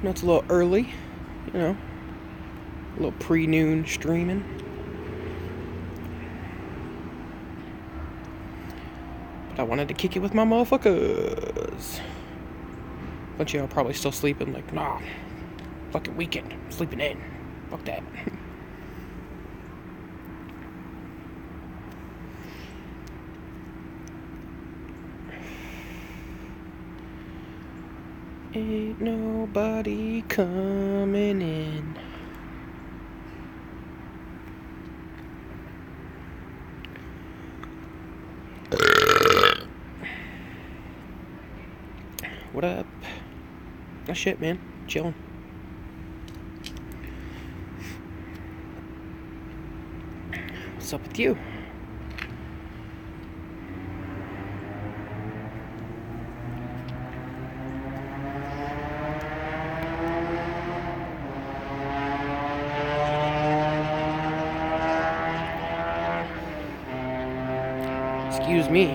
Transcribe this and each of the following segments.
No, it's a little early, you know, a little pre-noon streaming. But I wanted to kick it with my motherfuckers. Bunch of y'all probably still sleeping, like, nah, fucking weekend, I'm sleeping in. Fuck that. Ain't nobody coming in. What up? Oh shit, man. Chillin'. What's up with you? Excuse me.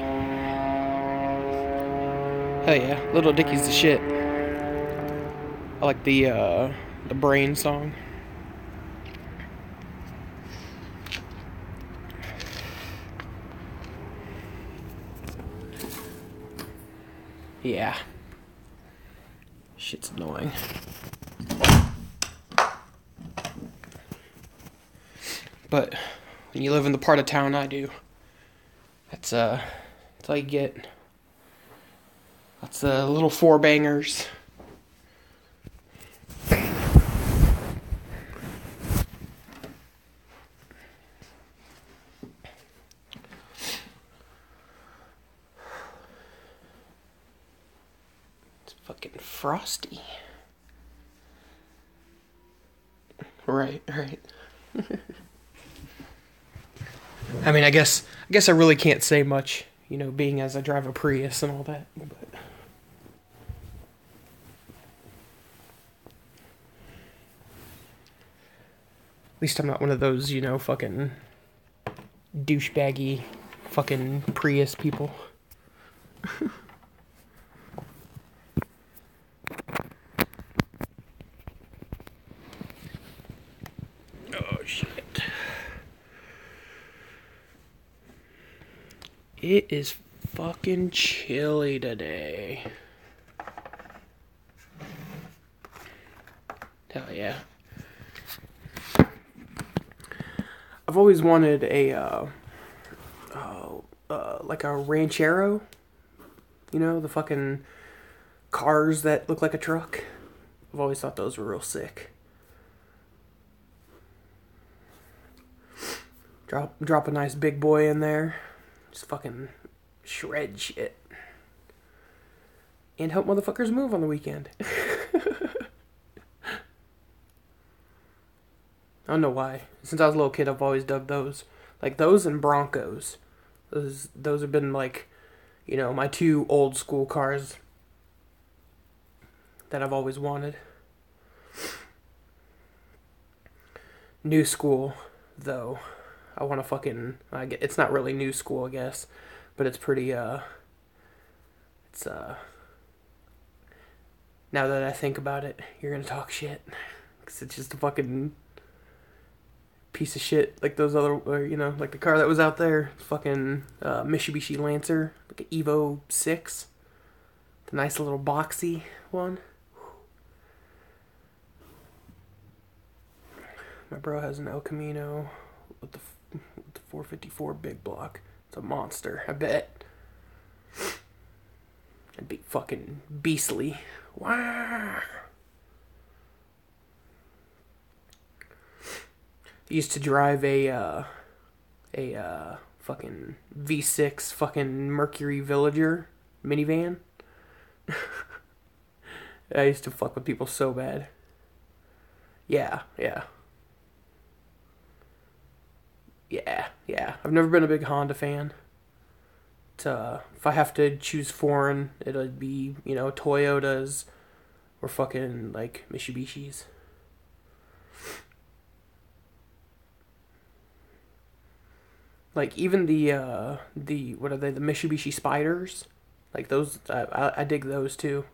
Hell yeah, Little Dicky's the shit. I like the Brain song. Yeah. Shit's annoying. But when you live in the part of town I do, that's all you get. That's little four bangers. It's fucking frosty. Right. I mean, I guess I really can't say much, you know, being as I drive a Prius and all that, but at least I'm not one of those, you know, fucking douchebaggy fucking Prius people. Oh, shit. It is fucking chilly today. Hell yeah. I've always wanted a, like a ranchero. You know, the fucking cars that look like a truck. I've always thought those were real sick. Drop a nice big boy in there. Just fucking shred shit. And help motherfuckers move on the weekend. I don't know why. Since I was a little kid, I've always dug those. Like those and Broncos. Those have been like, you know, my two old school cars that I've always wanted. New school, though. I want to fucking... it's not really new school, I guess. But it's pretty, now that I think about it, you're gonna talk shit. Because it's just a fucking piece of shit. Like those other, you know, like the car that was out there. Fucking Mitsubishi Lancer. Like an Evo 6. The nice little boxy one. My bro has an El Camino with the 454 big block. It's a monster, I bet. It'd be fucking beastly. Wow. I used to drive a fucking V6 fucking Mercury Villager minivan. I used to fuck with people so bad. Yeah. I've never been a big Honda fan. If I have to choose foreign, it'll be, you know, Toyotas or fucking, like, Mitsubishis. Like even the what are they? The Mitsubishi Spiders, like those. I dig those too.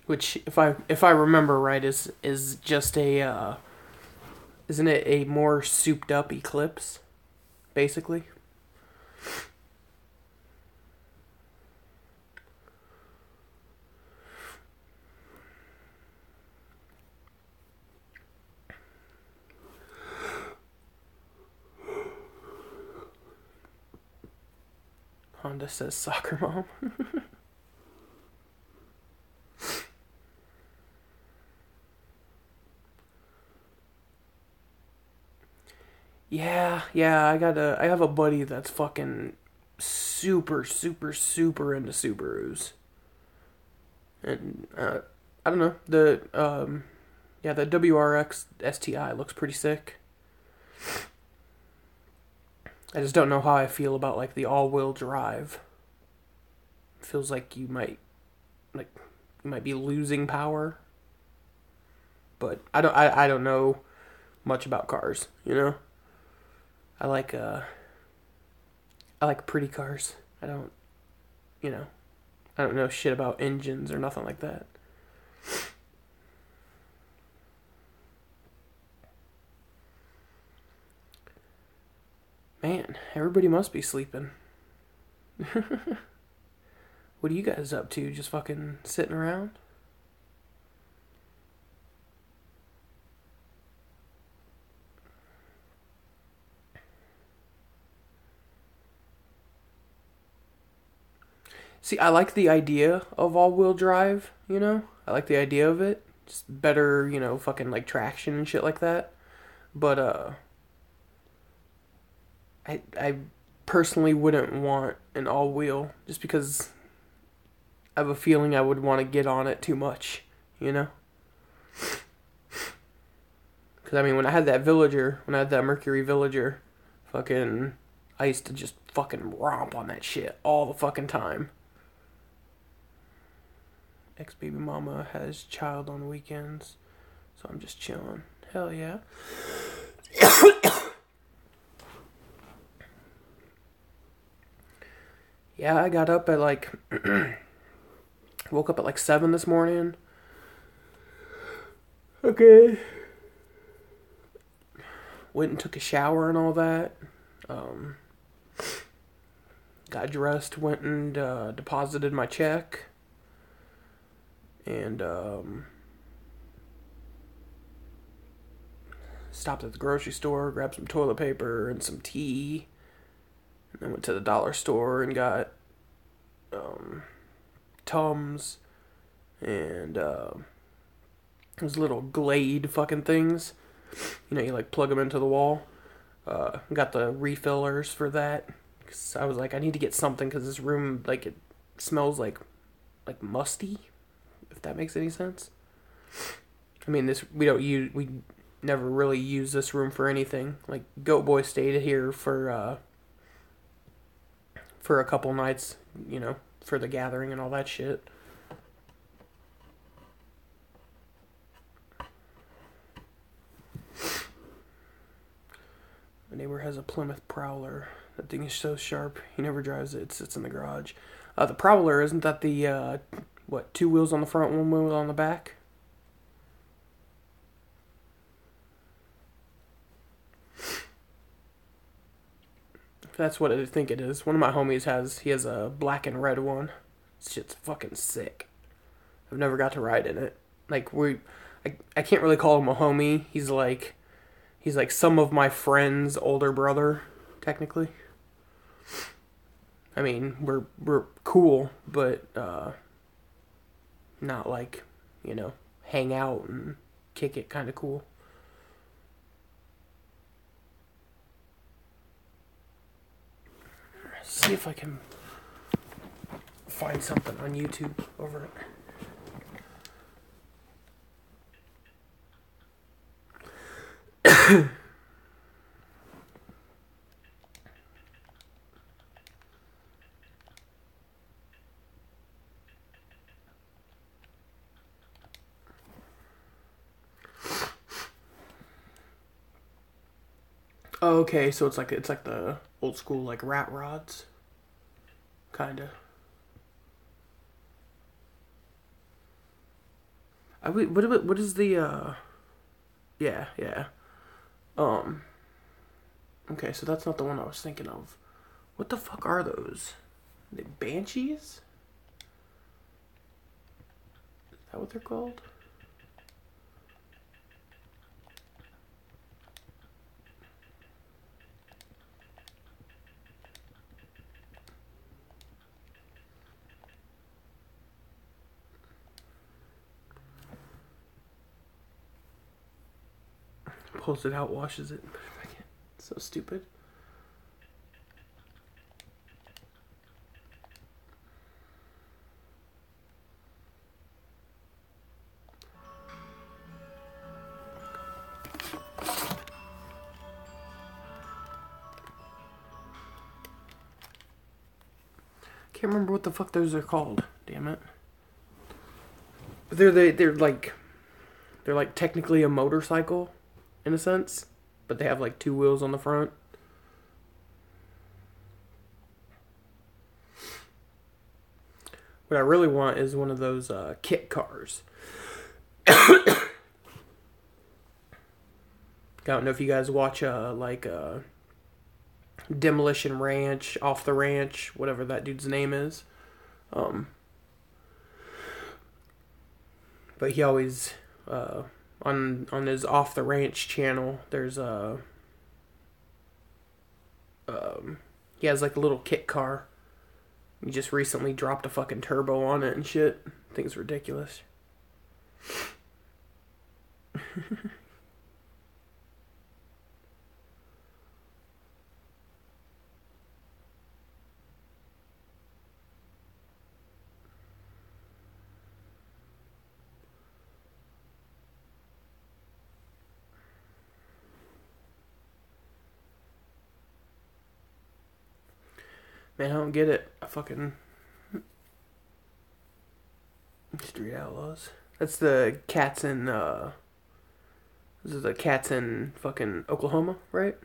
Which, if I remember right, is just a isn't it a more souped up Eclipse, basically? Honda says soccer mom. Yeah. I have a buddy that's fucking super, super, super into Subarus, and I don't know yeah, the WRX STI looks pretty sick. I just don't know how I feel about like the all-wheel drive. It feels like like you might be losing power, but I don't know much about cars. I like I like pretty cars. You know, I don't know shit about engines or nothing like that. Man, everybody must be sleeping. What are you guys up to? Just fucking sitting around? See, I like the idea of all-wheel drive. I like the idea of it. Just better, fucking like traction and shit like that. But I personally wouldn't want an all-wheel just because I have a feeling I would want to get on it too much, you know? Because, I mean, when I had that Mercury Villager, fucking, I used to just fucking romp on that shit all the fucking time. Ex-baby mama has child on weekends, so I'm just chilling. Hell yeah. Yeah, I got up at like, woke up at like 7 this morning. Okay. Went and took a shower and all that. Um, got dressed, went and deposited my check. And stopped at the grocery store, grabbed some toilet paper and some tea. And then went to the dollar store and got Tums and those little Glade fucking things. You like plug them into the wall. Got the refillers for that. Cause I was like, I need to get something because this room, like, it smells like musty, if that makes any sense. I mean, we never really use this room for anything. Like, Goat Boy stayed here for a couple nights, for the gathering and all that shit. My neighbor has a Plymouth Prowler. That thing is so sharp. He never drives it. It sits in the garage. The Prowler, isn't that the, 2 wheels on the front, 1 wheel on the back? That's what I think it is. One of my homies has a black and red one. This shit's fucking sick. I've never got to ride in it. Like, I can't really call him a homie. He's like some of my friend's older brother, technically. I mean, we're cool, but not like, hang out and kick it kind of cool. See if I can find something on YouTube over it. Oh, okay, so it's like the old school like rat rods, kinda. What is the yeah, yeah. Um okay, so that's not the one I was thinking of. What the fuck are those? Are they banshees? Is that what they're called? Pulls it out, washes it. So stupid. Can't remember what the fuck those are called. Damn it. But they're like technically a motorcycle, in a sense, but they have like two wheels on the front. What I really want is one of those kit cars. I don't know if you guys watch Demolition Ranch, Off the Ranch, whatever that dude's name is. Um, but he always on his Off the Ranch channel, there's a he has like a little kit car. He just recently dropped a fucking turbo on it and shit. I think it's ridiculous. Man, I don't get it. I fucking Street Outlaws. That's the cats in this is the cats in fucking Oklahoma, right?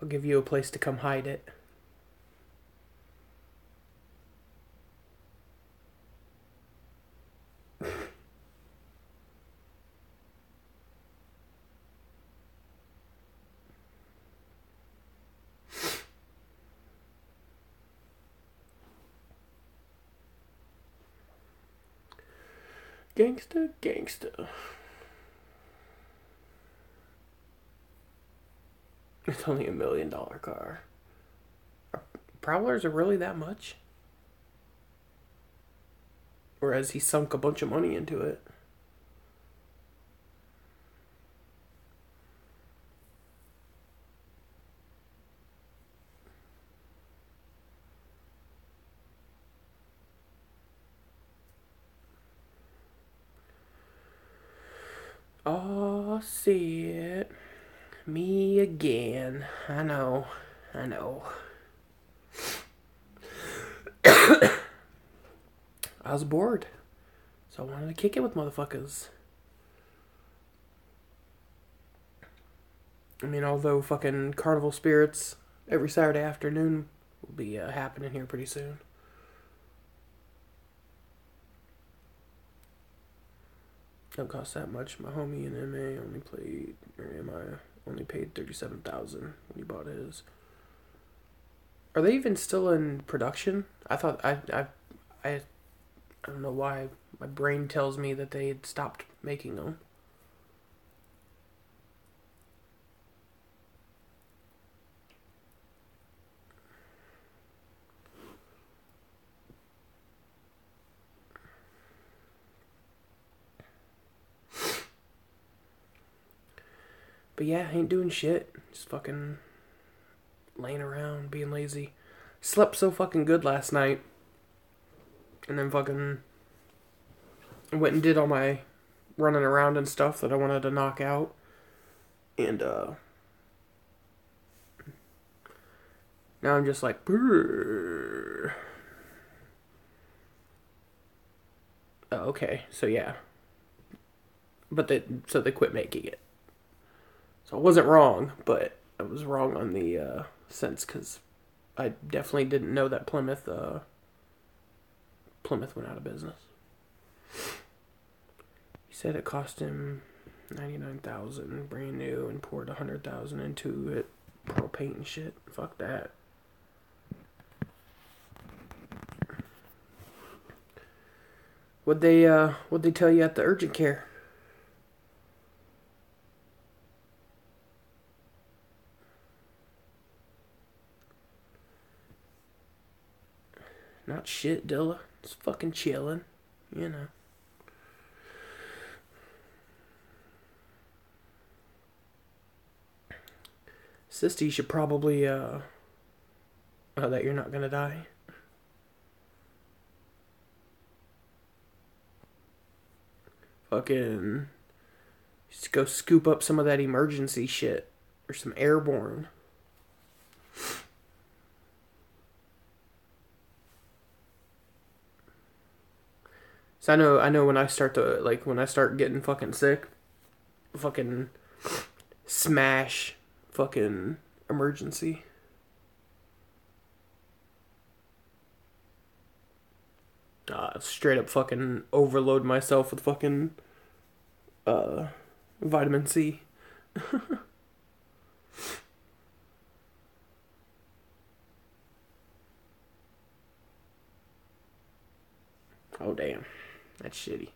I'll give you a place to come hide it. Gangsta, gangsta. It's only $1 million car. Prowlers are really that much? Or has he sunk a bunch of money into it? Oh, see it. Me again. I know. I know. I was bored. So I wanted to kick it with motherfuckers. I mean, although fucking Carnival Spirits every Saturday afternoon will be happening here pretty soon. Don't cost that much. My homie in MA only played, or MI only paid $37,000 when he bought his. Are they even still in production? I thought I don't know why my brain tells me that they had stopped making them. But yeah, I ain't doing shit. Just fucking laying around, being lazy. Slept so fucking good last night. And then fucking went and did all my running around and stuff that I wanted to knock out. And, now I'm just like, brrr. Oh, okay, so yeah. But so they quit making it. So I wasn't wrong, but I was wrong on the sense, because I definitely didn't know that Plymouth went out of business. He said it cost him $99,000 brand new and poured $100,000 into it, pearl paint and shit. Fuck that. What'd they tell you at the urgent care? Not shit, Dilla. It's fucking chilling, you know. Sister, you should probably, oh, that you're not gonna die. Fucking, just go scoop up some of that emergency shit. Or some airborne. So I know when I start getting fucking sick, fucking smash fucking emergency. Straight up fucking overload myself with fucking vitamin C. Oh damn. That's shitty.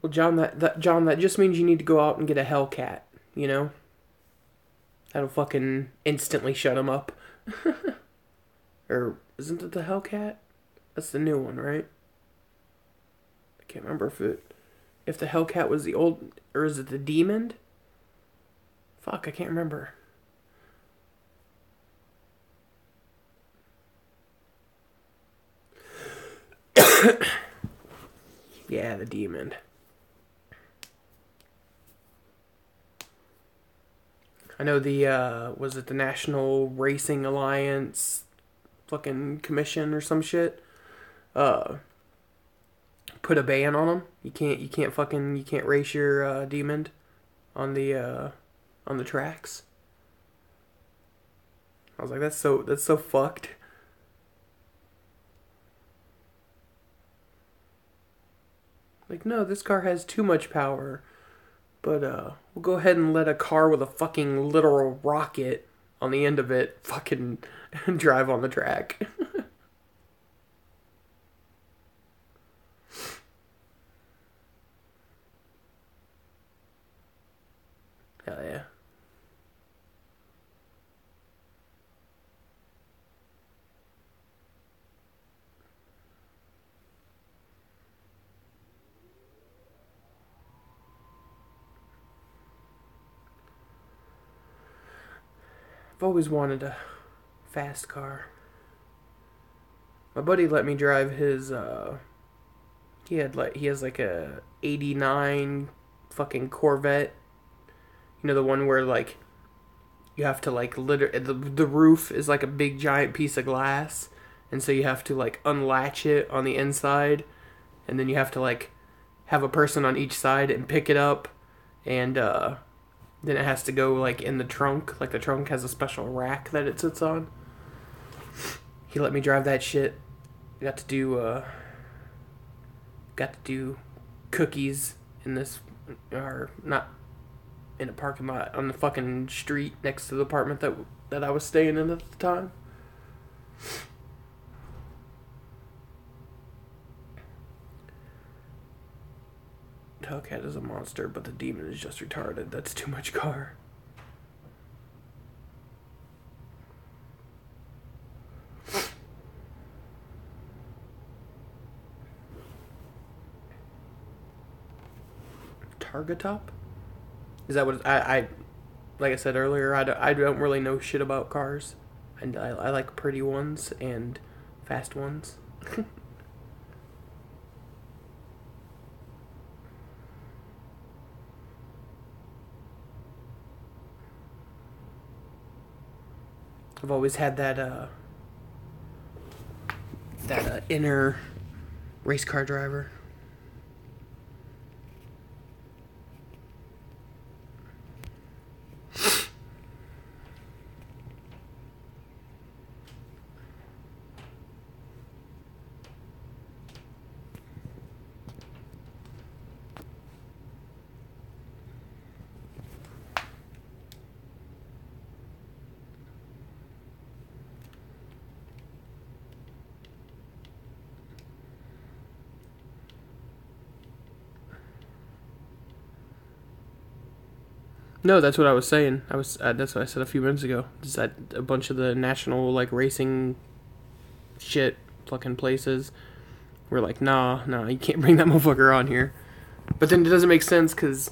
Well, John, that just means you need to go out and get a Hellcat, you know? That'll fucking instantly shut him up. Or isn't it the Hellcat? That's the new one, right? I can't remember if the Hellcat was the old, or is it the Demon? Fuck, I can't remember. Yeah, the Demon. I know was it the National Racing Alliance fucking commission or some shit? Put a ban on them. You can't race your Demon on the tracks. I was like, that's so fucked. Like, no, this car has too much power. But we'll go ahead and let a car with a fucking literal rocket on the end of it fucking drive on the track. Hell yeah. I've always wanted a fast car. My buddy let me drive his he has like a 89 fucking Corvette. You know, the one where like you have to like the roof is like a big giant piece of glass, and so you have to like unlatch it on the inside, and then you have to like have a person on each side and pick it up, and then it has to go like in the trunk. Like the trunk has a special rack that it sits on. He let me drive that shit. Got to do cookies in this, or not in a parking lot, on the fucking street next to the apartment that I was staying in at the time. Hellcat is a monster, but the Demon is just retarded. That's too much car. Targa Top? Is that what I like I said earlier, I don't really know shit about cars. And I like pretty ones and fast ones. I've always had that inner race car driver. No, that's what I was saying. That's what I said a few minutes ago. Is that a bunch of the national like racing shit fucking places were like, nah, you can't bring that motherfucker on here. But then it doesn't make sense because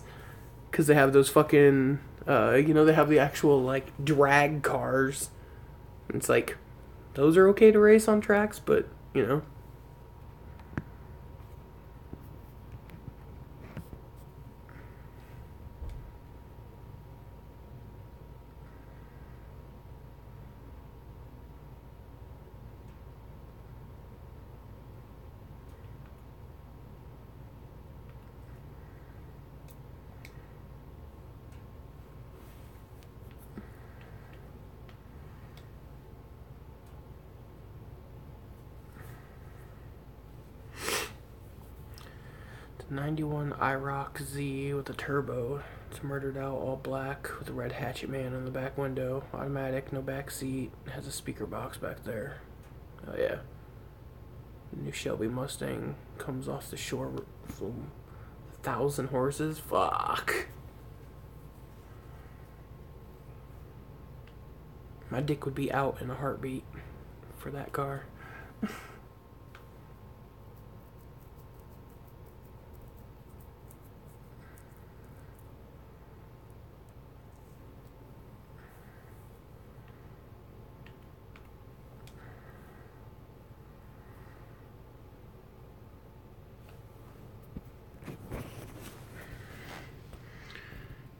they have those fucking they have the actual like drag cars. It's like those are okay to race on tracks, but you know. The 91 IROC Z with a turbo. It's murdered out, all black, with a red hatchet man on the back window. Automatic, no back seat. Has a speaker box back there. Oh yeah. The new Shelby Mustang comes off the shore from 1,000 horses. Fuck. My dick would be out in a heartbeat for that car.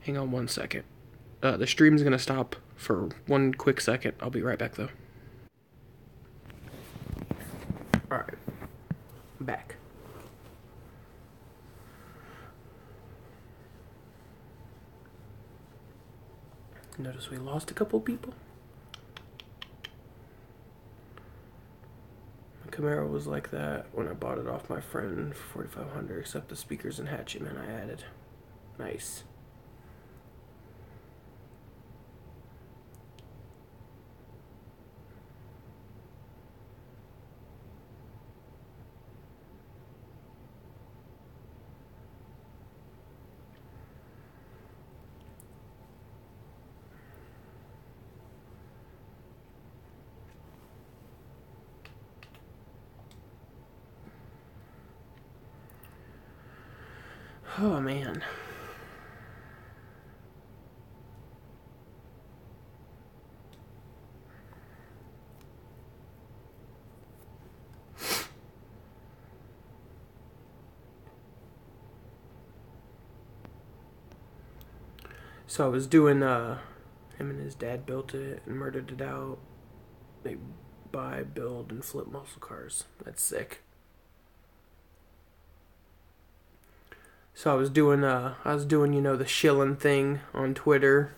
Hang on 1 second. The stream's gonna stop for 1 quick second. I'll be right back though. Alright. I'm back. Notice we lost a couple people. My Camaro was like that when I bought it off my friend for $4,500, except the speakers and hatchet man I added. Nice. Oh man. So I was doing him and his dad built it and murdered it out. They buy, build, and flip muscle cars. That's sick. So I was doing the shillin' thing on Twitter,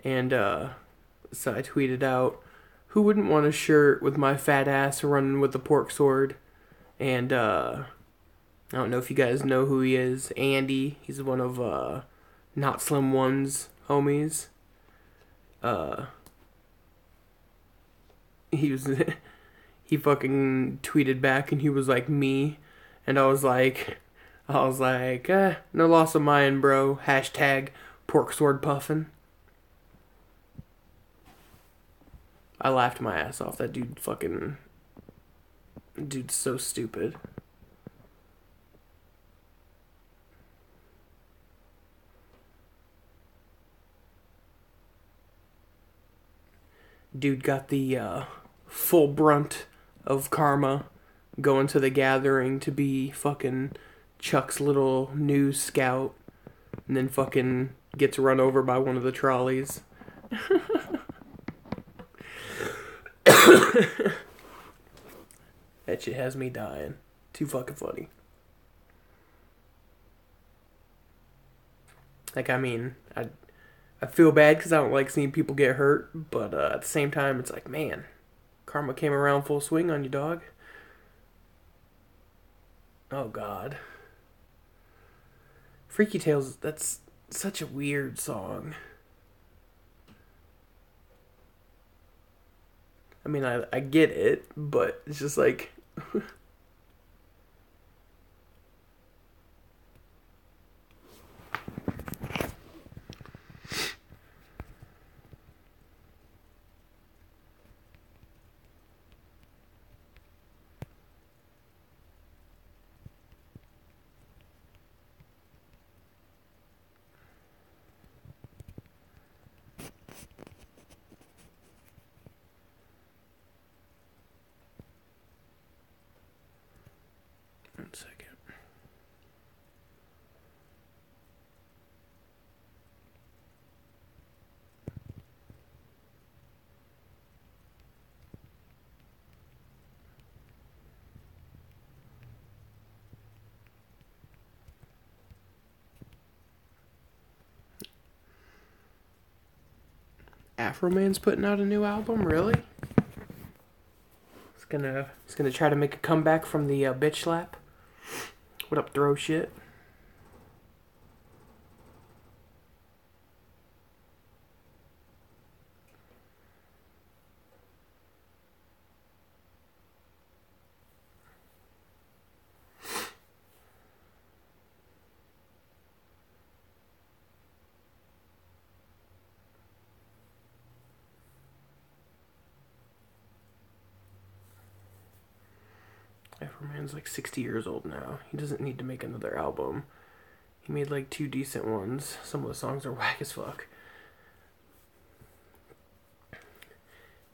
and so I tweeted out, "Who wouldn't want a shirt with my fat ass running with the pork sword?" And I don't know if you guys know who he is. Andy. He's one of Not Slim One's homies. He fucking tweeted back and he was like, me, and I was like, no loss of mine, bro. Hashtag pork sword puffin'. I laughed my ass off. That dude's so stupid. dude got the full brunt of karma going to the gathering to be fucking Chuck's little news scout, and then fucking gets run over by one of the trolleys. That shit has me dying. Too fucking funny. Like, I mean, I feel bad because I don't like seeing people get hurt, but at the same time, it's like, man, karma came around full swing on you, dog. Oh, God. Freaky Tales, that's such a weird song. I mean, I get it, but it's just like... One second. Afroman's putting out a new album, really? He's gonna try to make a comeback from the bitch slap. What up, throw shit? Everman's like 60 years old now. He doesn't need to make another album. He made like 2 decent ones. Some of the songs are whack as fuck.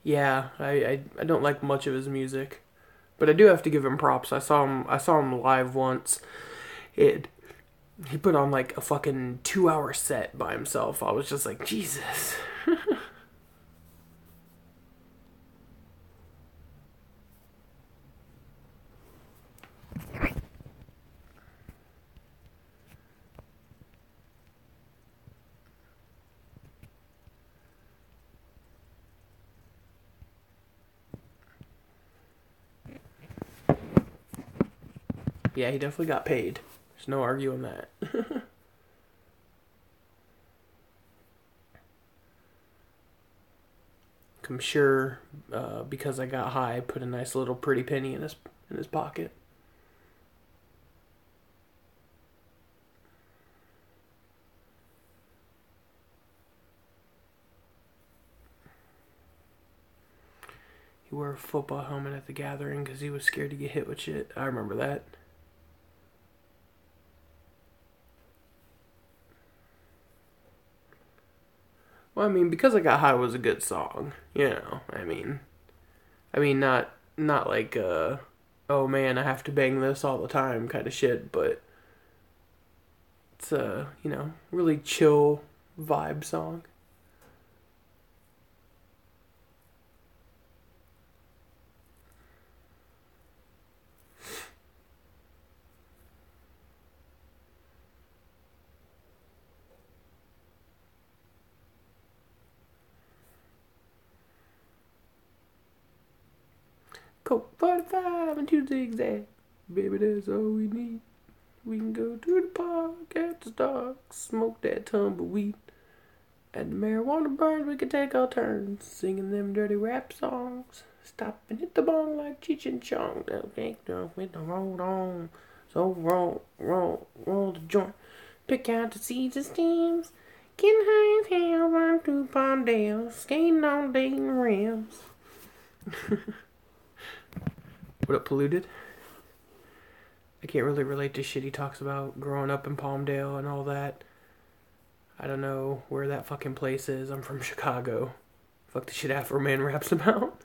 Yeah, I don't like much of his music, but I do have to give him props. I saw him live once. He put on like a fucking 2-hour set by himself. I was just like, Jesus. Yeah, he definitely got paid. There's no arguing that. I'm sure because I got high, put a nice little pretty penny in his pocket. He wore a football helmet at the gathering because he was scared to get hit with shit. I remember that. Well, I mean, because I got high was a good song. You know, not like oh man, I have to bang this all the time kind of shit, but it's a, really chill vibe song. Coke 45 and 2 zigzag. Baby, that's all we need. We can go to the park after dark, smoke that tumbleweed. At the marijuana burns, we can take our turns, singing them dirty rap songs. Stop and hit the bong like Cheech and Chong. Okay, with the roll on. So roll the joint. Pick out the seeds and stems. Getting high as hell, run through Palmdale, skating on Dayton rims. What up, Polluted? I can't really relate to shit he talks about growing up in Palmdale and all that. I don't know where that fucking place is. I'm from Chicago. Fuck the shit Afro Man raps about.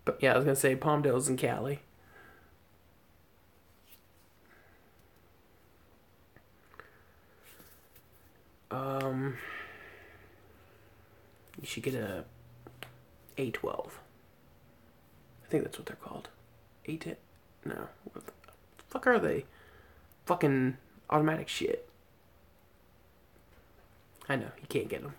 But yeah, I was gonna say Palmdale's in Cali. You should get a A12. I think that's what they're called. A10? No. What the fuck are they? Fucking automatic shit. I know, you can't get them.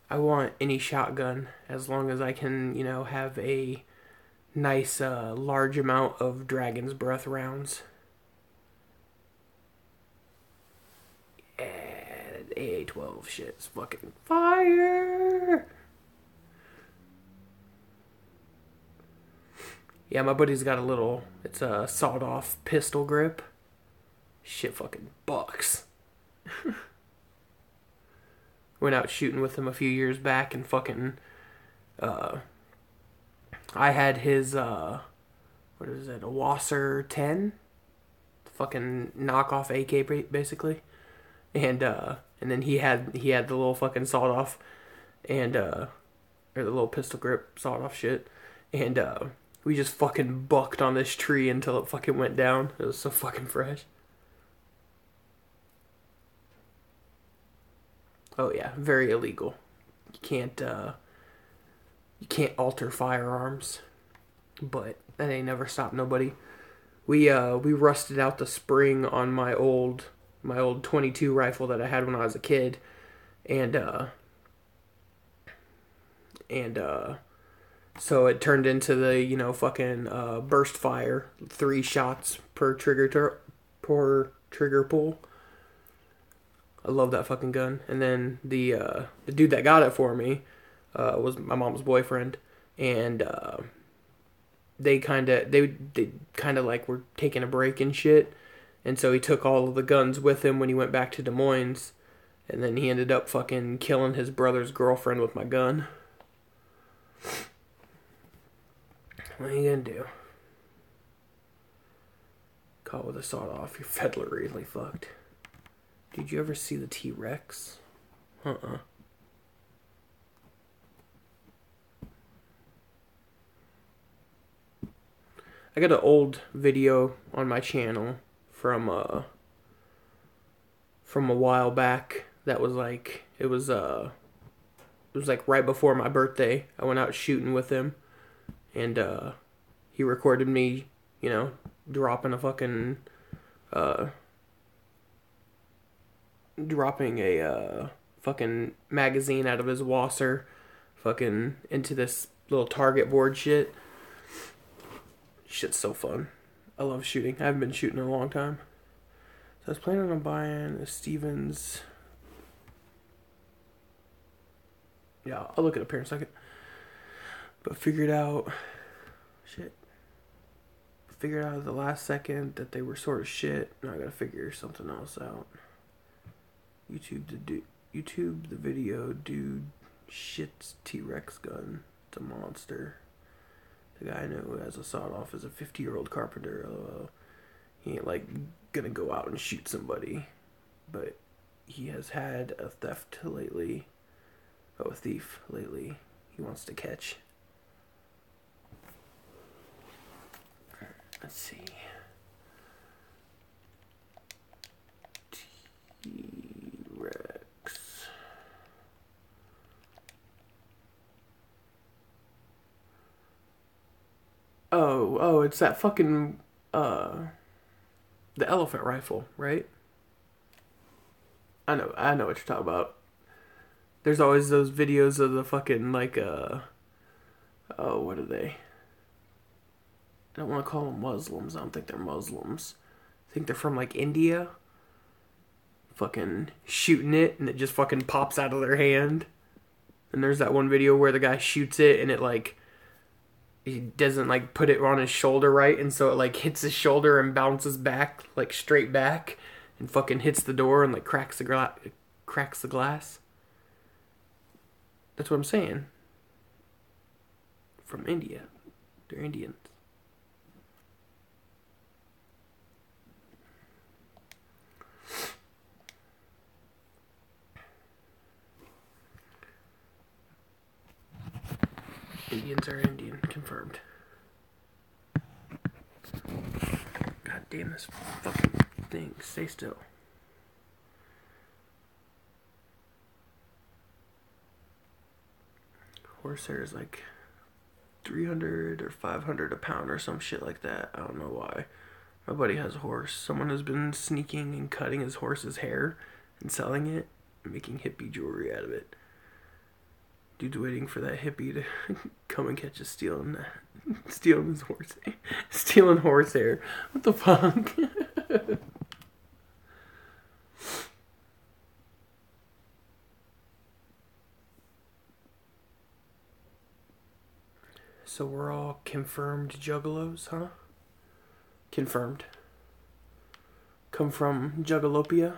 I want any shotgun as long as I can, have a nice large amount of Dragon's Breath rounds. And AA-12 shit's fucking fire. Yeah, my buddy's got it's a sawed-off pistol grip. Shit fucking bucks. Went out shooting with him a few years back and fucking, I had his, what is it, a Wasser 10? Fucking knockoff AK, basically. And then he had the little fucking sawed-off and, or the little pistol grip sawed-off shit. And, we just fucking bucked on this tree until it fucking went down. It was so fucking fresh. Oh yeah, very illegal. You can't alter firearms. But that ain't never stopped nobody. We rusted out the spring on my old 22 rifle that I had when I was a kid, and so it turned into the fucking burst fire, 3 shots per trigger pull. I love that fucking gun. And then the dude that got it for me was my mom's boyfriend, and they kind of like were taking a break and shit, and so he took all of the guns with him when he went back to Des Moines, and then he ended up fucking killing his brother's girlfriend with my gun. What are you gonna do? Caught with a sawed off, you're federally fucked. Did you ever see the T-Rex? I got an old video on my channel from a while back that was like, it was like right before my birthday. I went out shooting with him, and he recorded me, dropping a fucking dropping a fucking magazine out of his Wasser fucking into this little target board shit. Shit's so fun. I love shooting. I haven't been shooting in a long time. So I was planning on buying a Stevens. Yeah, I'll look it up here in a second. But figured out at the last second that they were sort of shit. Now I gotta figure something else out. YouTube the video, dude shits T-Rex gun. It's a monster. The guy I know who has a sawed-off is a 50-year-old carpenter. He ain't like gonna go out and shoot somebody, but he has had a thief lately. He wants to catch. Let's see. T-Rex. Oh, it's that fucking, the elephant rifle, right? I know what you're talking about. There's always those videos of the fucking, like, what are they? I don't want to call them Muslims. I don't think they're Muslims. I think they're from, like, India. Fucking shooting it, and it just fucking pops out of their hand. And there's that one video where the guy shoots it, and it, like, he doesn't, like, put it on his shoulder right, and so it, like, hits his shoulder and bounces back, like, straight back, and fucking hits the door and, like, cracks the glass. That's what I'm saying. From India. They're Indians. Indians are Indian. Confirmed. God damn this fucking thing. Stay still. Horsehair is like 300 or 500 a pound or some shit like that. I don't know why. My buddy has a horse. Someone has been sneaking and cutting his horse's hair and selling it and making hippie jewelry out of it. Dude's waiting for that hippie to come and catch us stealing his stealing horsehair. What the fuck? So we're all confirmed juggalos, huh? Confirmed. Come from Juggalopia.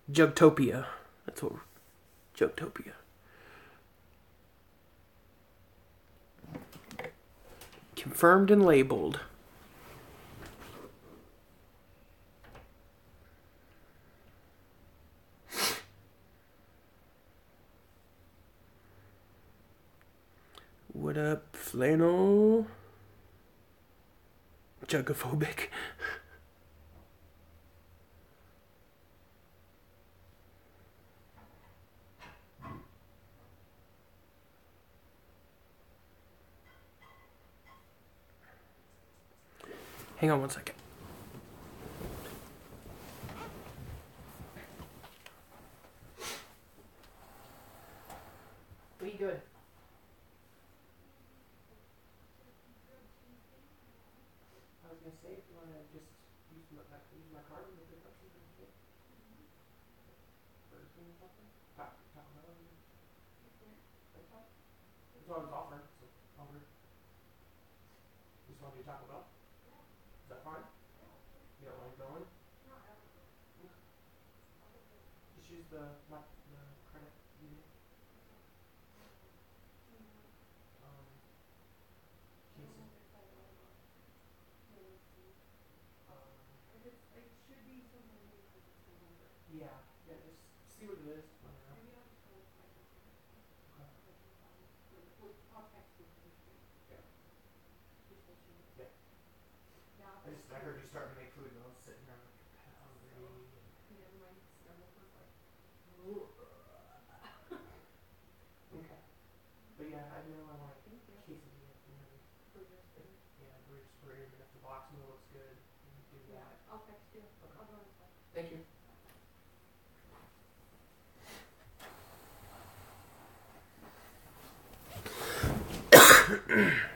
Jugtopia. That's what Jugtopia. Confirmed and labeled. What up, flannel? Jugophobic. Hang on one second. Be good. I was gonna say, if you wanna just use my card and pick up something to get. Burger King or something? Taco Bell. That's fine. That's what I was offering. So over. You just want to do Taco Bell? Is that fine? You don't mind going? Just use the credit union. Yeah, just see what it is. Maybe I'll just go with my okay. I'll text you. Yeah. Yeah. I heard you starting to make food and I was sitting there like hungry. Yeah, my stomach was like okay. But yeah, I know I want quesadilla and yeah, burrito spray, and if the box meal looks good, do that. I'll text you. Okay. I'll go inside. Thank you.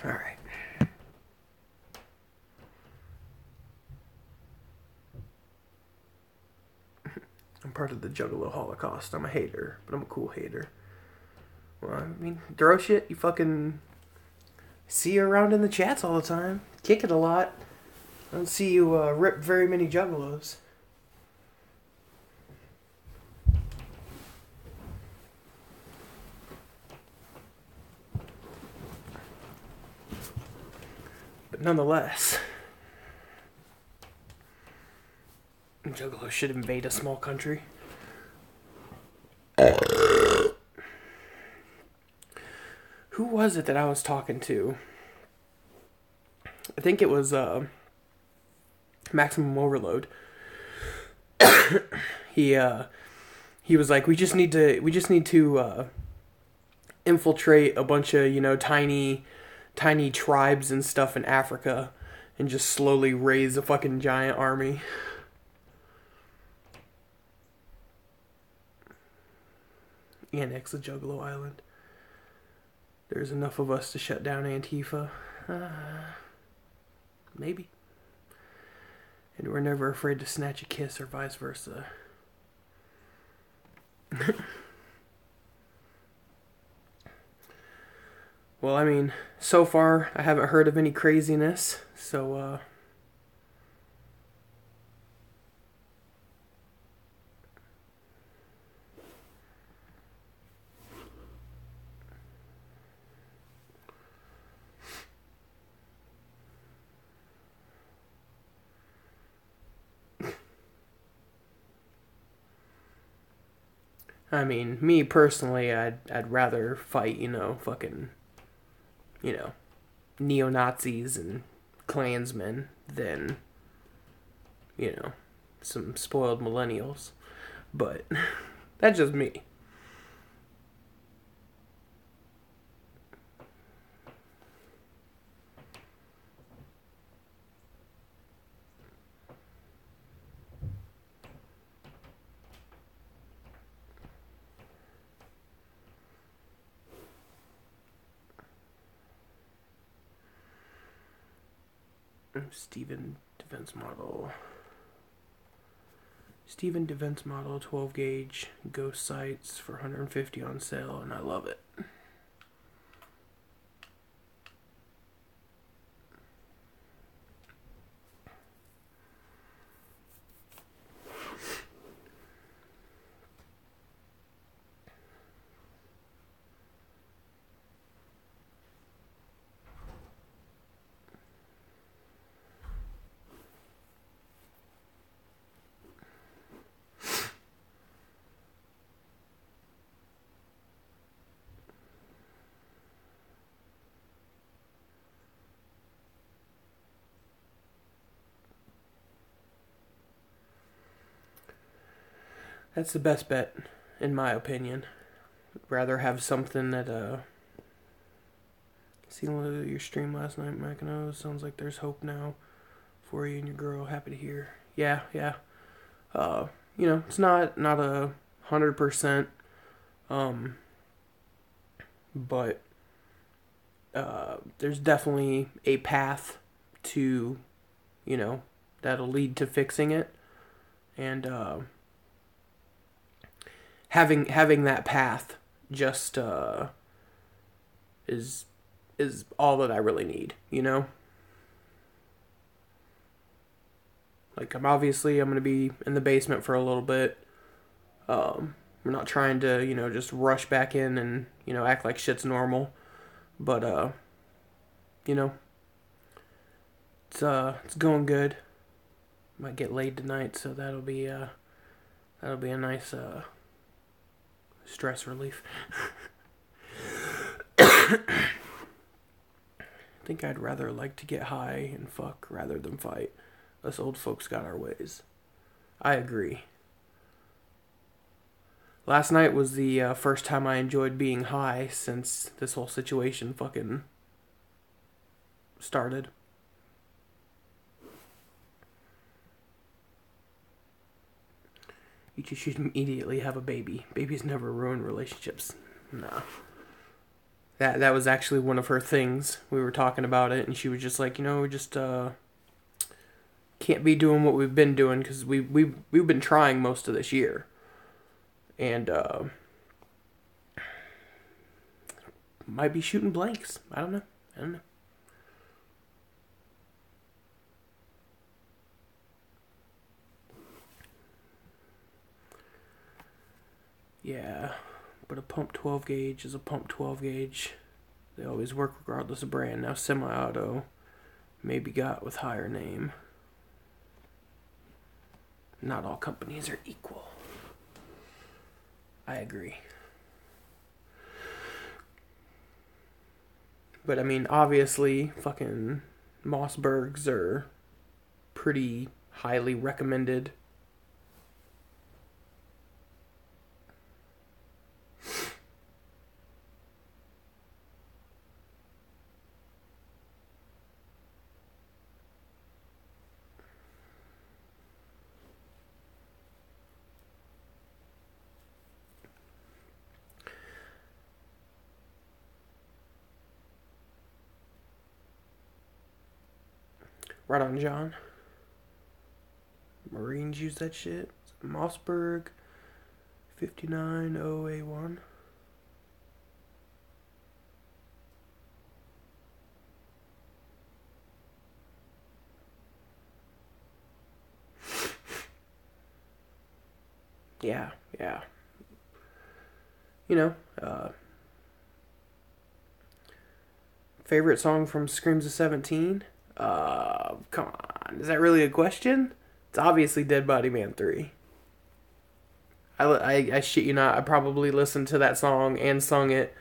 All right. I'm part of the Juggalo Holocaust. I'm a hater, but I'm a cool hater. Well, I mean, throw shit. You fucking see you around in the chats all the time. Kick it a lot. I don't see you rip very many Juggalos. But nonetheless, Juggalos should invade a small country. Who was it that I was talking to? I think it was Maximum Overload. He was like, we just need to infiltrate a bunch of tiny tribes and stuff in Africa and just slowly raise a fucking giant army. Annex the Juggalo Island. There's enough of us to shut down Antifa. Maybe. And we're never afraid to snatch a kiss or vice versa. Well, I mean, so far I haven't heard of any craziness, so I mean, me personally, I'd rather fight, fucking, you know, neo-Nazis and Klansmen than, you know, some spoiled millennials. But that's just me. Steven Defense Model. Steven Defense Model 12 gauge ghost sights for 150 on sale, and I love it. That's the best bet, in my opinion. Rather have something that, seen your stream last night, Macano. Sounds like there's hope now for you and your girl. Happy to hear. Yeah, yeah. It's not 100%, but there's definitely a path to, that'll lead to fixing it, and having that path just is all that I really need, Like, I'm gonna be in the basement for a little bit. We're not trying to, just rush back in and, act like shit's normal. But it's going good. Might get laid tonight, so that'll be a nice stress relief. I think I'd rather like to get high and fuck rather than fight. Us old folks got our ways. I agree. Last night was the first time I enjoyed being high since this whole situation fucking started. You just should immediately have a baby. Babies never ruin relationships. Nah. That was actually one of her things. We were talking about it, and she was just like, we just can't be doing what we've been doing because we've been trying most of this year, and might be shooting blanks. I don't know. Yeah, but a pump 12 gauge is a pump 12 gauge. They always work regardless of brand. Now semi-auto maybe got with higher name. Not all companies are equal. I agree. But I mean, obviously, fucking Mossbergs are pretty highly recommended. Right on, John. Marines use that shit. Mossberg 590A1. Yeah. Favorite song from Screams of 17? Come on. Is that really a question? It's obviously Dead Body Man 3. I shit you not, I probably listened to that song and sung it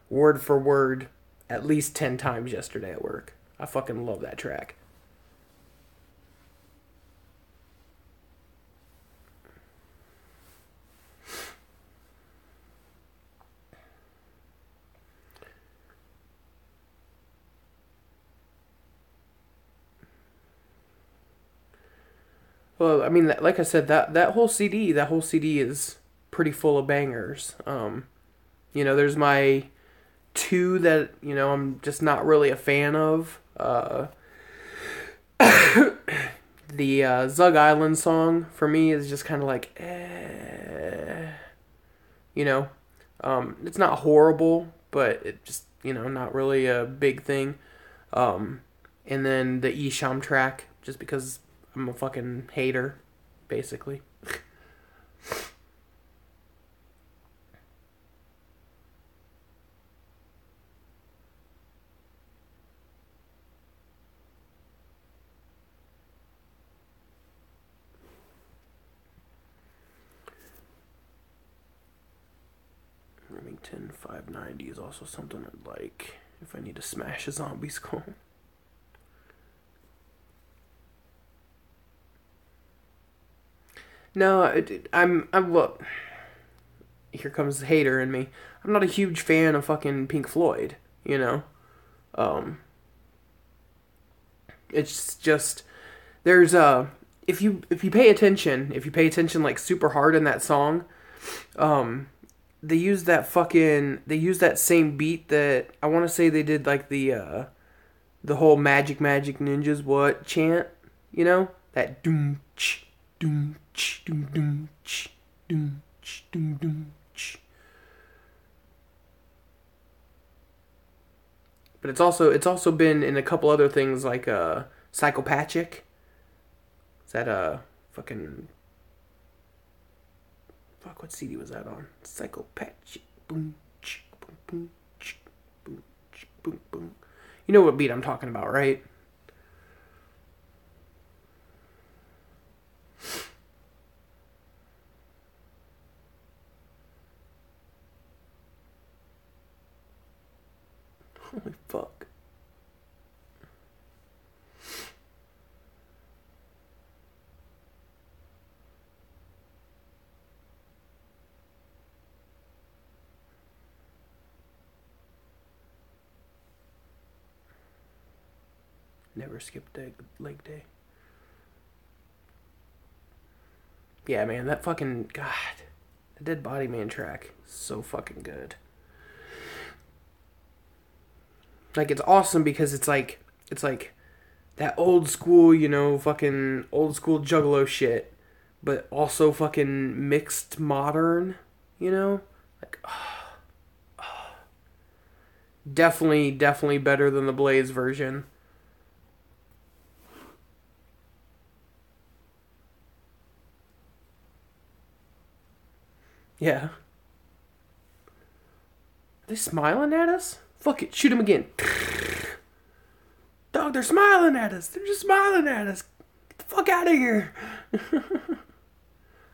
word for word at least 10 times yesterday at work. I fucking love that track. Well, I mean, like I said, that whole CD is pretty full of bangers. There's my two that I'm just not really a fan of. The Zug Island song for me is just kind of like, you know, it's not horrible, but it just not really a big thing. Um, and then the Isham track, just because I'm a fucking hater, basically. Remington 590 is also something I'd like if I need to smash a zombie skull. No, I'm look. Here comes the hater in me. I'm not a huge fan of fucking Pink Floyd. Um, it's just there's if you pay attention like super hard in that song, um, they use that same beat that I want to say they did like the whole magic ninjas what chant, that doom ch doom ch doom doom ch doom ch doom doom ch. But it's also been in a couple other things like psychopathic. Is that fucking fuck, what CD was that on? Psychopathic. Boom ch boom boom ch boom ch boom boom. You know what beat I'm talking about, right? Holy fuck. Never skipped leg day. Yeah, man, that fucking God, the Dead Body Man track, so fucking good. Like it's awesome because it's like that old school, fucking old school Juggalo shit, but also fucking mixed modern, like definitely better than the Blaze version. Yeah. Are they smiling at us? Fuck it, shoot him again. Dog, they're smiling at us. They're just smiling at us. Get the fuck out of here.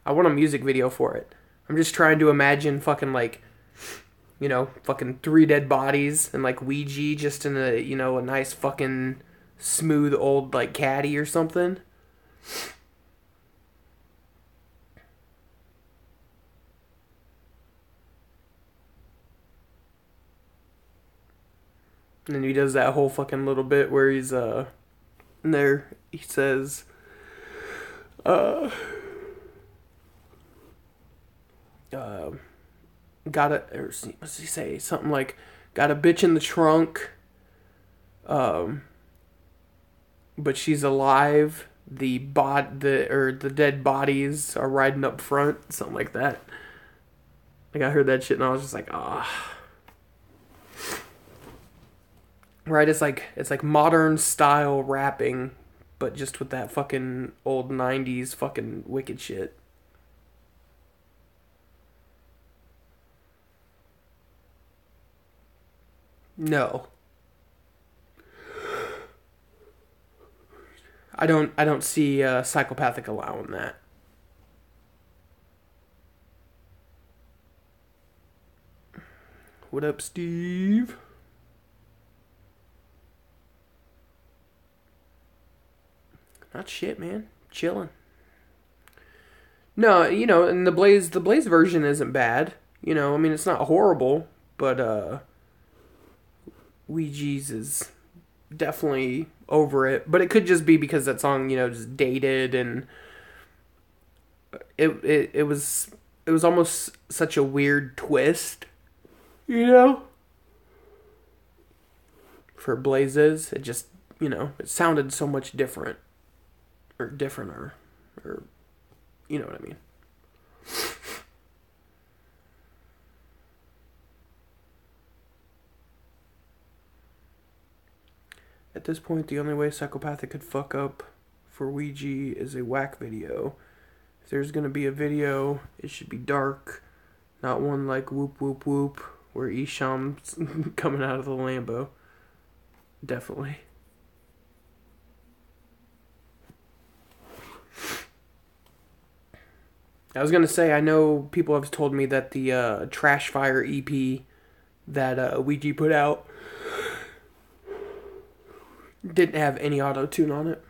I want a music video for it. I'm just trying to imagine fucking like, fucking three dead bodies and like Ouija just in a nice fucking smooth old like caddy or something. And then he does that whole fucking little bit where he's in there. He says, uh, uh, or what's he say? Something like, got a bitch in the trunk, um, but she's alive. The dead bodies are riding up front. Something like that. Like I heard that shit and I was just like, ah. Right, it's like modern style rapping, but just with that fucking old '90s fucking wicked shit. No, I don't see psychopathic allowing that. What up, Steve? Not shit, man. Chilling. No, you know, and the Blaze version isn't bad. You know, I mean, it's not horrible, but Ouija's is definitely over it. But it could just be because that song, you know, just dated, and it was almost such a weird twist, you know, for Blazes. It just, you know, it sounded so much different, or you know what I mean. At this point, the only way Psychopathic could fuck up for Ouija is a whack video. If there's gonna be a video, it should be dark, not one like Whoop Whoop Whoop, where Isham's coming out of the Lambo. Definitely. I was gonna say, I know people have told me that the Trash Fire EP that Ouija put out didn't have any auto-tune on it.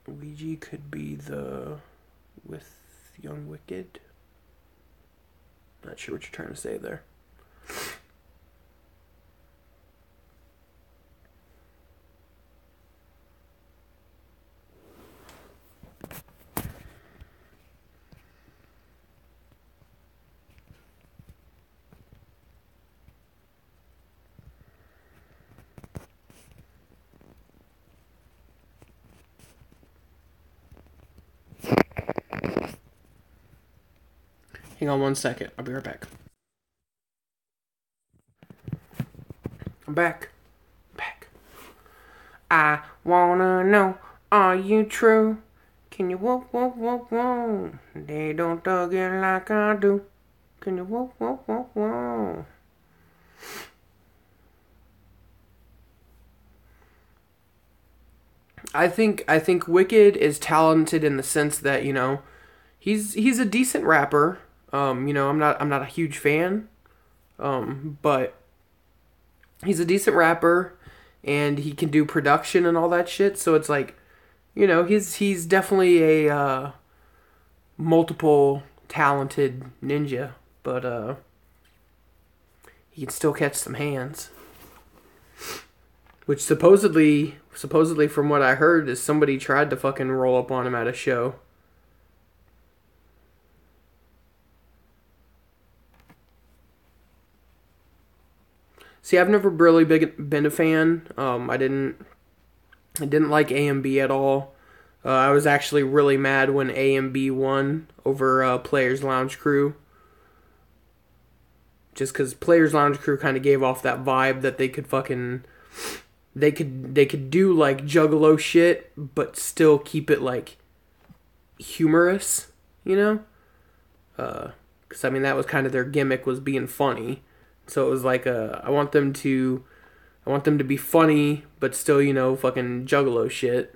Ouija could be the with Young Wicked. Not sure what you're trying to say there. Hang on one second. I'll be right back. I'm back. I wanna know, are you true? Can you whoop, whoop, whoop, whoop? They don't thug it like I do. Can you whoop, whoop, whoop, whoop? I think Wicked is talented in the sense that, you know, he's a decent rapper. You know, I'm not a huge fan. But he's a decent rapper, and he can do production and all that shit. So it's like, you know, he's definitely a multiple talented ninja, but he can still catch some hands. Which supposedly from what I heard is somebody tried to fucking roll up on him at a show. See, I've never really been a fan. I didn't like AMB at all. I was actually really mad when AMB won over Players Lounge Crew. Just because Players Lounge Crew kind of gave off that vibe that they could fucking... They could do like juggalo shit, but still keep it like humorous, you know? Because I mean, that was kind of their gimmick, was being funny. So it was like I want them to be funny, but still, you know, fucking juggalo shit.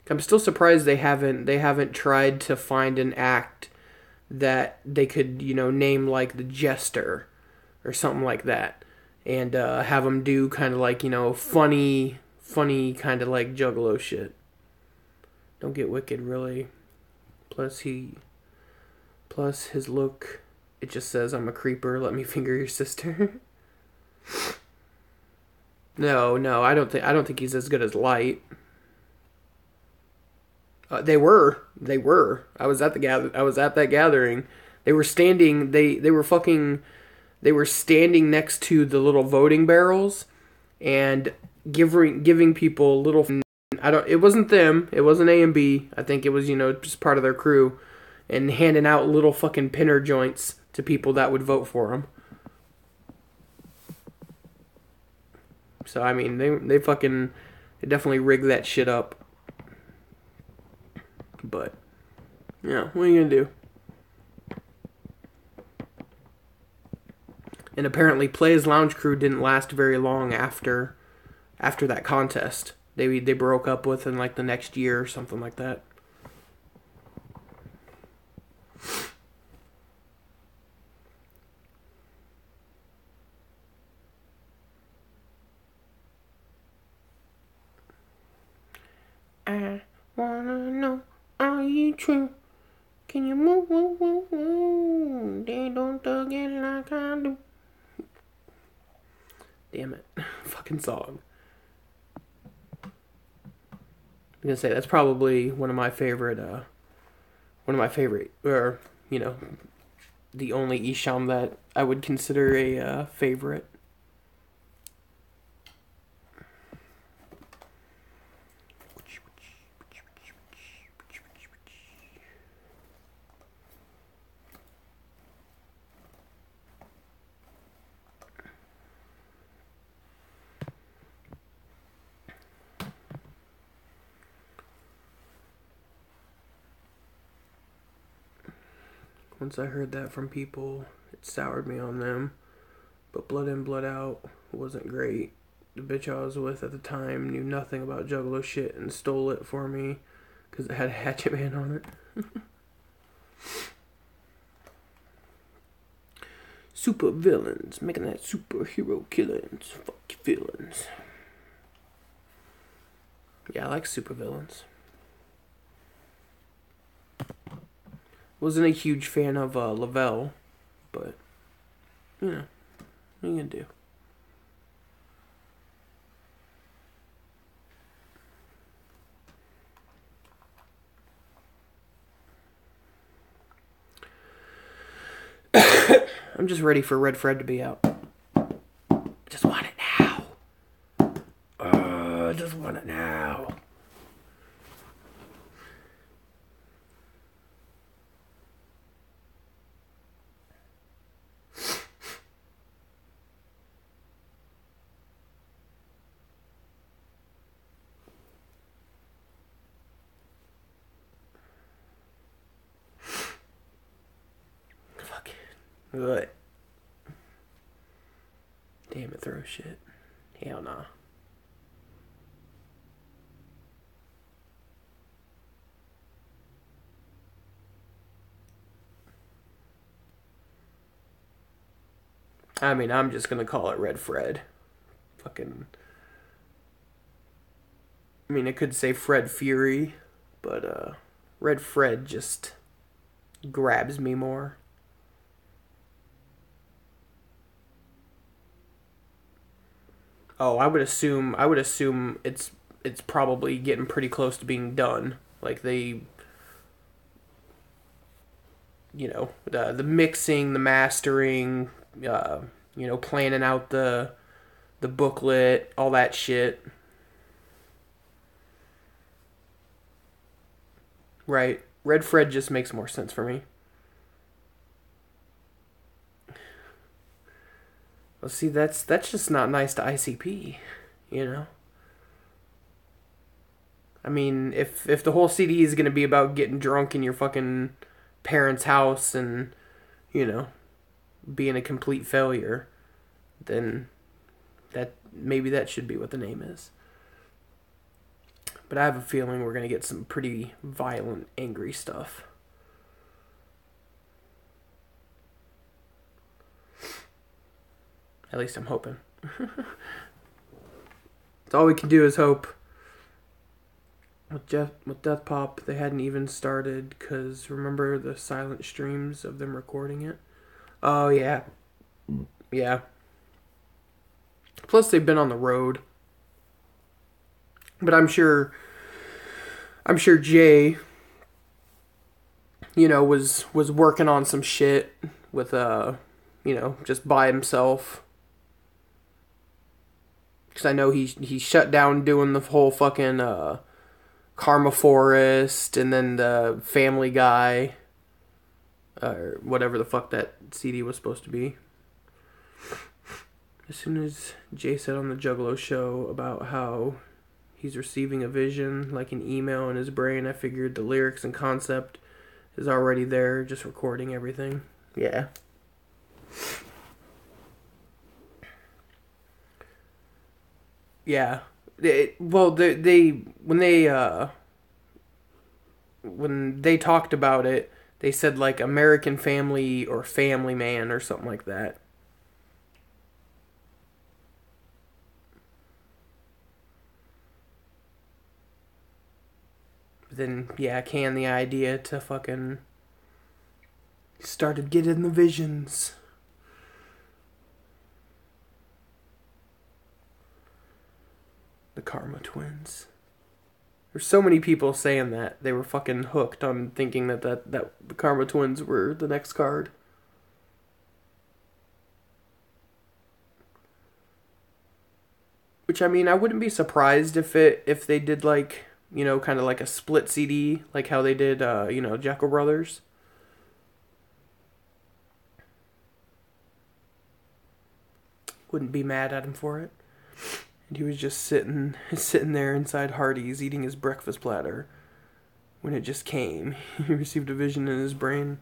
I'm still surprised they haven't tried to find an act that they could, you know, name like the Jester or something like that, and have them do kind of like, you know, funny kind of like juggalo shit. Don't get Wicked, really. Plus his look, it just says, "I'm a creeper, let me finger your sister." No, I don't think he's as good as Light. They were. I was at that gathering. They were standing. They were standing next to the little voting barrels, and giving people little. It wasn't them. It wasn't A and B. I think it was, you know, just part of their crew, and handing out little fucking pinner joints to people that would vote for them. So I mean, they definitely rigged that shit up. But Yeah, what are you gonna do? And apparently, Play's Lounge Crew didn't last very long after that contest. They broke up within like the next year or something like that. I wanna know, are you true? Can you move, move, move, move? They don't thug it like I do. Damn it. Fucking song. I'm gonna say that's probably one of my favorite, or, you know, the only Isham that I would consider a favorite. Once I heard that from people, it soured me on them. But Blood In, Blood Out wasn't great. The bitch I was with at the time knew nothing about Juggalo shit and stole it for me because it had a Hatchet Man on it. Super villains, making that superhero killings. Fuck your feelings. Yeah, I like super villains. Wasn't a huge fan of Lavelle, but, you know, what are you gonna do? I'm just ready for Red Fred to be out. I just want it now. I just want it now. Fuck. What? Damn it, throw shit. Hell nah. I mean, I'm just gonna call it Red Fred. Fucking. I mean, I could say Fred Fury, but Red Fred just grabs me more. Oh, I would assume it's probably getting pretty close to being done. Like they, you know, the mixing, the mastering, planning out the booklet, all that shit. Right. Red Fred just makes more sense for me. Well, see, that's just not nice to ICP, you know. I mean, if the whole CD is gonna be about getting drunk in your fucking parents' house and, you know, being a complete failure, then maybe that should be what the name is. But I have a feeling we're gonna get some pretty violent, angry stuff. At least I'm hoping. It's all we can do is hope. With Death Pop, they hadn't even started because remember the silent streams of them recording it? Oh yeah, yeah. Plus they've been on the road, but I'm sure Jay, you know, was working on some shit with just by himself. Because I know he shut down doing the whole fucking Karma Forest and then the Family Guy, or whatever the fuck that CD was supposed to be. As soon as Jay said on the Juggalo show about how he's receiving a vision, like an email in his brain, I figured the lyrics and concept is already there, just recording everything. Yeah. Yeah. When they talked about it, they said like American Family or Family Man or something like that. But then, yeah, canned the idea to fucking started getting the visions. The Karma Twins. There's so many people saying that they were fucking hooked on thinking that the Karma Twins were the next card. Which, I mean, I wouldn't be surprised if they did like, you know, kind of like a split CD, like how they did, Jekyll Brothers. Wouldn't be mad at him for it. And he was just sitting there inside Hardee's eating his breakfast platter when it just came. He received a vision in his brain,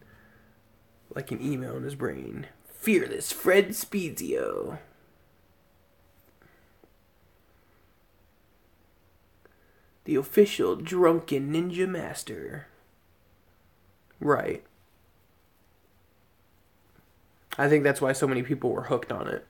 like an email in his brain. Fearless Fred Spezio. The official drunken ninja master. Right. I think that's why so many people were hooked on it.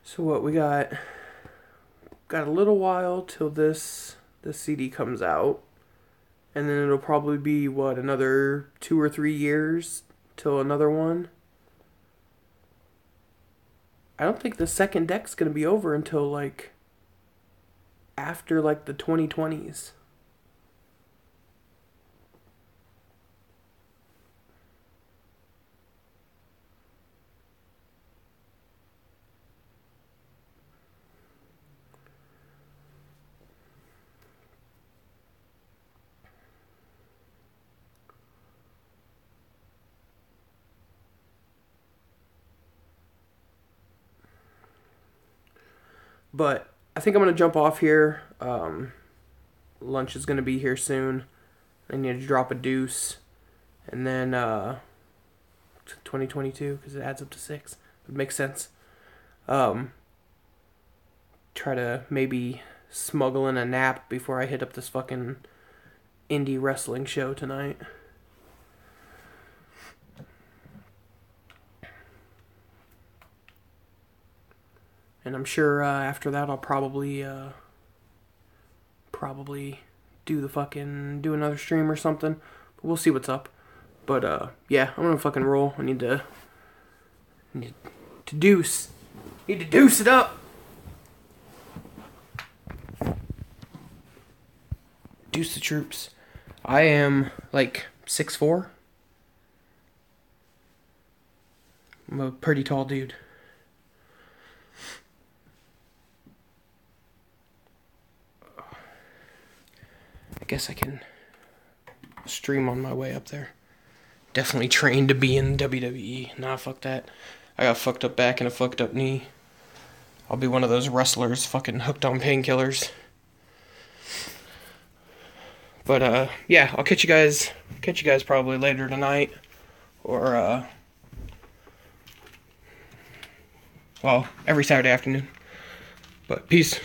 So what we got a little while till this CD comes out, and then it'll probably be another 2 or 3 years till another one. I don't think the second deck's gonna be over until like after like the 2020s. But I think I'm going to jump off here. Lunch is going to be here soon. I need to drop a deuce. And then 2022, because it adds up to 6. It makes sense. Try to maybe smuggle in a nap before I hit up this fucking indie wrestling show tonight. And I'm sure after that I'll probably do another stream or something. But we'll see what's up. But yeah, I'm gonna fucking roll. I need to deuce. Need to deuce it up. Deuce the troops. I am like 6'4". I'm a pretty tall dude. I guess I can stream on my way up there. Definitely trained to be in WWE. Nah, fuck that. I got fucked up back and a fucked up knee. I'll be one of those wrestlers fucking hooked on painkillers. But yeah, I'll catch you guys probably later tonight. Or well, every Saturday afternoon. But peace.